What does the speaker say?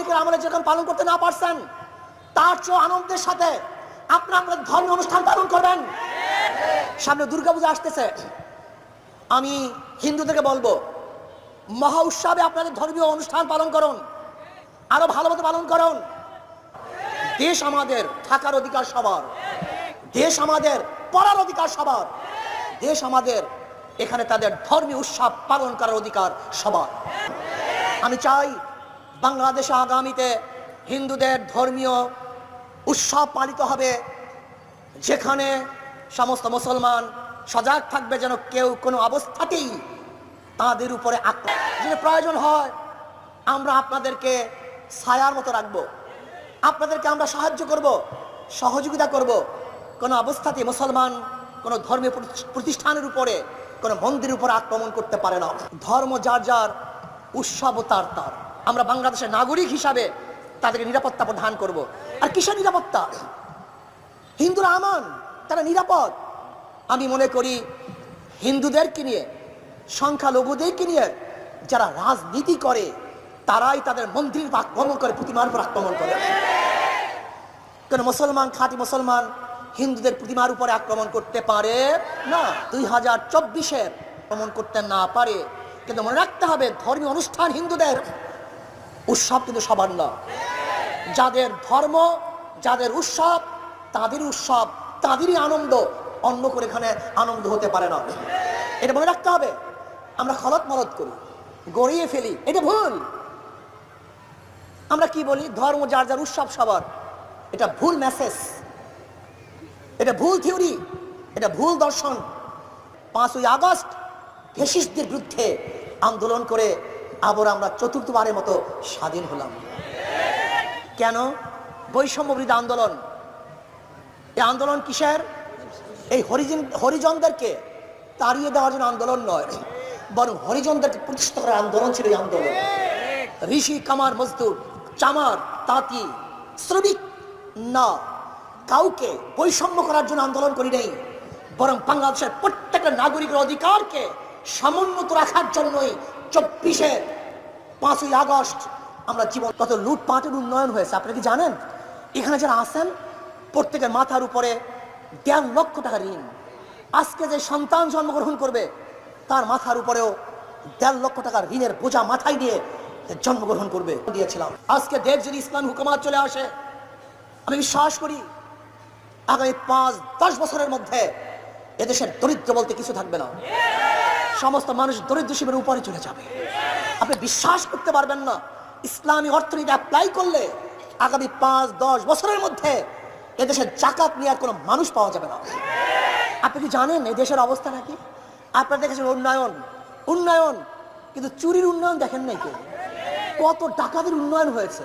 লীগের আমলে যখন পালন করতে না পারছেন, তার চেয়ে আনন্দের সাথে আপনারা আপনাদের ধর্মীয় অনুষ্ঠান পালন করবেন। সামনে দুর্গাপূজা আসতেছে, আমি হিন্দুদেরকে বলবো, মহা উৎসবে আপনাদের ধর্মীয় অনুষ্ঠান পালন করুন, আরো ভালো মতো পালন করুন। দেশ আমাদের, থাকার অধিকার সবার, দেশ আমাদের, পড়ার অধিকার সবার, দেশ আমাদের, এখানে তাদের ধর্মীয় উৎসব পালন করার অধিকার সবার। আমি চাই বাংলাদেশে আগামীতে হিন্দুদের ধর্মীয় উৎসব পালিত হবে, যেখানে সমস্ত মুসলমান সজাগ থাকবে যেন কেউ কোনো অবস্থাতেই তাদের উপরে যদি প্রয়োজন হয় আমরা আপনাদেরকে ছায়ার মতো রাখবো, আপনাদেরকে আমরা সাহায্য করব, সহযোগিতা করব। কোনো অবস্থাতেই মুসলমান কোনো ধর্মীয় প্রতিষ্ঠানের উপরে, কোনো মন্দিরের উপর আক্রমণ করতে পারে না। ধর্ম যার যার, উৎসব তার তার। আমরা বাংলাদেশের নাগরিক হিসাবে তাদেরকে নিরাপত্তা প্রদান করব। আর কিসের নিরাপত্তা? হিন্দুরা আমান, তারা নিরাপদ। আমি মনে করি হিন্দুদেরকে নিয়ে, সংখ্যালঘুদেরকে নিয়ে যারা রাজনীতি করে তারাই তাদের মন্দির আক্রমণ করে, প্রতিমার উপর আক্রমণ করে। কেন মুসলমান, খাঁটি মুসলমান হিন্দুদের প্রতিমার উপরে আক্রমণ করতে পারে না। 2024 আক্রমণ করতে না পারে, কিন্তু মনে রাখতে হবে ধর্মীয় অনুষ্ঠান হিন্দুদের, উৎসব কিন্তু সবার না। যাদের ধর্ম, যাদের উৎসব, তাদেরই উৎসব, তাদেরই আনন্দ, অন্য করে এখানে আনন্দ হতে পারে না। এটা মনে রাখতে হবে। আমরা খলত মরদ করি, গড়িয়ে ফেলি, এটা ভুল। আমরা কি বলি? ধর্ম যার যার, উৎসব সবার। এটা ভুল মেসেজ, এটা ভুল থিওরি, এটা ভুল দর্শন। 5ই আগস্ট ফ্যাসিস্টদের বিরুদ্ধে আন্দোলন করে আবার আমরা চতুর্থবারের মতো স্বাধীন হলাম। কেন? বৈষম্য বিরোধী আন্দোলন। এই আন্দোলন কিসের? এই হরিজনদেরকে তাড়িয়ে দেওয়ার জন্য আন্দোলন নয়, বরং হরিজনদেরকে প্রতিষ্ঠা করার আন্দোলন ছিল এই আন্দোলন। ঋষি, কামার, মজদুর, চামার, তাঁতি, শ্রমিক না, কাউকে বৈষম্য করার জন্য আন্দোলন করি নাই, বরং বাংলাদেশের প্রত্যেকটা নাগরিকের অধিকারকে সমুন্নত রাখার জন্যই 5ই আগস্ট আমরা জীবন। কত লুটপাটের উন্নয়ন হয়েছে আপনারা কি জানেন? এখানে যারা আছেন প্রত্যেকের মাথার উপরে 1.5 লক্ষ টাকা ঋণ। আজকে যে সন্তান জন্মগ্রহণ করবে তার মাথার উপরেও 1.5 লক্ষ টাকার ঋণের বোঝা মাথায় নিয়ে জন্মগ্রহণ করবে দিয়েছিলাম। আজকে দেশ যদি ইসলাম হুকুমাত চলে আসে, আমি বিশ্বাস করি আগামী 5-10 বছরের মধ্যে এদেশের দরিদ্র বলতে কিছু থাকবে না। সমস্ত মানুষ দরিদ্র সীমার উপরে চলে যাবে। আপনি বিশ্বাস করতে পারবেন না, ইসলামী অর্থনীতি অ্যাপ্লাই করলে আগামী 5-10 বছরের মধ্যে এদেশের জাকাত নেওয়ার কোনো মানুষ পাওয়া যাবে না। আপনি কি জানেন এই দেশের অবস্থা নাকি? আপনারা দেখেছেন উন্নয়ন, উন্নয়ন, কিন্তু চুরির উন্নয়ন দেখেন নাই কেউ। কত ডাকাতির উন্নয়ন হয়েছে।